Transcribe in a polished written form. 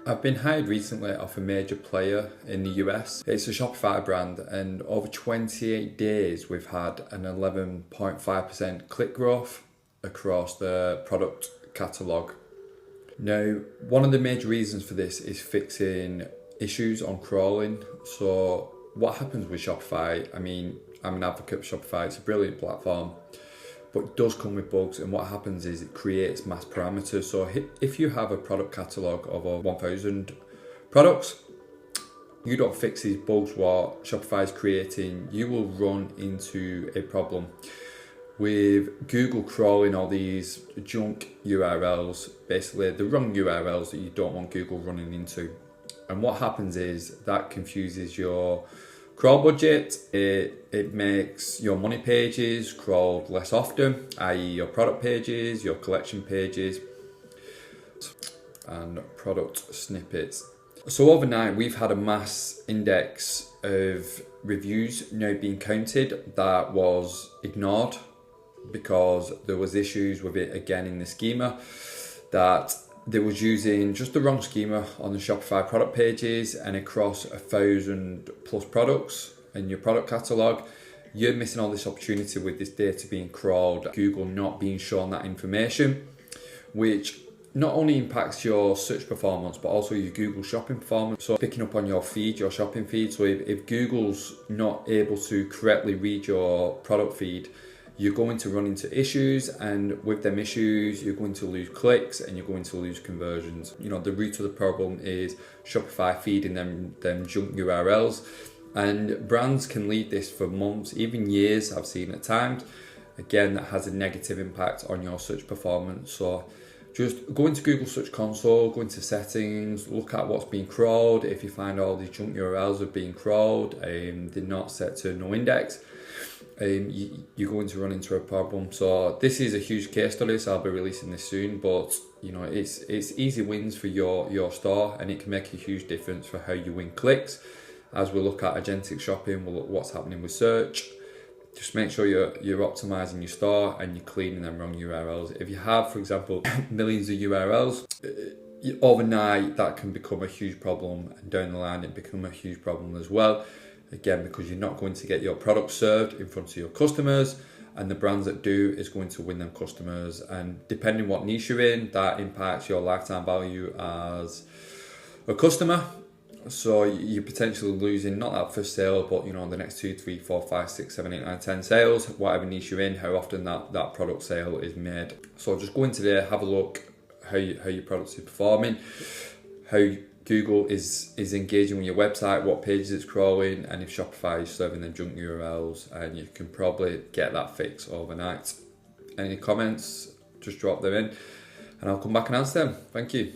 I've been hired recently off a major player in the US. It's a Shopify brand, and over 28 days we've had an 11.5% click growth across the product catalogue. Now, one of the major reasons for this is fixing issues on crawling. So what happens with Shopify? I mean, I'm an advocate for Shopify. It's a brilliant platform, but it does come with bugs, and what happens is it creates mass parameters. So if you have a product catalogue of over 1,000 products, you don't fix these bugs what Shopify is creating, you will run into a problem with Google crawling all these junk URLs, basically the wrong URLs that you don't want Google running into. And what happens is that confuses your crawl budget. It makes your money pages crawled less often, i.e. your product pages, your collection pages, and product snippets. So overnight we've had a mass index of reviews now being counted that was ignored because there was issues with it again in the schema, that they was using just the wrong schema on the Shopify product pages, and across 1,000 plus products in your product catalogue, you're missing all this opportunity with this data being crawled, Google not being shown that information, which not only impacts your search performance, but also your Google shopping performance. So picking up on your feed, your shopping feed. So if Google's not able to correctly read your product feed, you're going to run into issues, and with them issues, you're going to lose clicks and you're going to lose conversions. You know, the root of the problem is Shopify feeding them junk URLs, and brands can lead this for months, even years, I've seen at times. Again, that has a negative impact on your search performance. So just go into Google Search Console, go into settings, look at what's being crawled. If you find all these junk URLs are being crawled, they're not set to no index, you're going to run into a problem. So this is a huge case study, so I'll be releasing this soon, but you know, it's easy wins for your store, and it can make a huge difference for how you win clicks. As we look at agentic shopping, we'll look what's happening with search. Just make sure you're optimizing your store and you're cleaning them wrong URLs. If you have, for example, millions of URLs, overnight that can become a huge problem, and down the line it become a huge problem as well. Again, because you're not going to get your product served in front of your customers, and the brands that do is going to win them customers. And depending what niche you're in, that impacts your lifetime value as a customer. So you're potentially losing not that first sale, but you know, the next 2, 3, 4, 5, 6, 7, 8, 9, 10 sales, whatever niche you're in, how often that product sale is made. So just go into there, have a look how your products are performing, how Google is engaging with your website, what pages it's crawling, and if Shopify is serving them junk URLs, and you can probably get that fix overnight. Any comments, just drop them in and I'll come back and answer them. Thank you.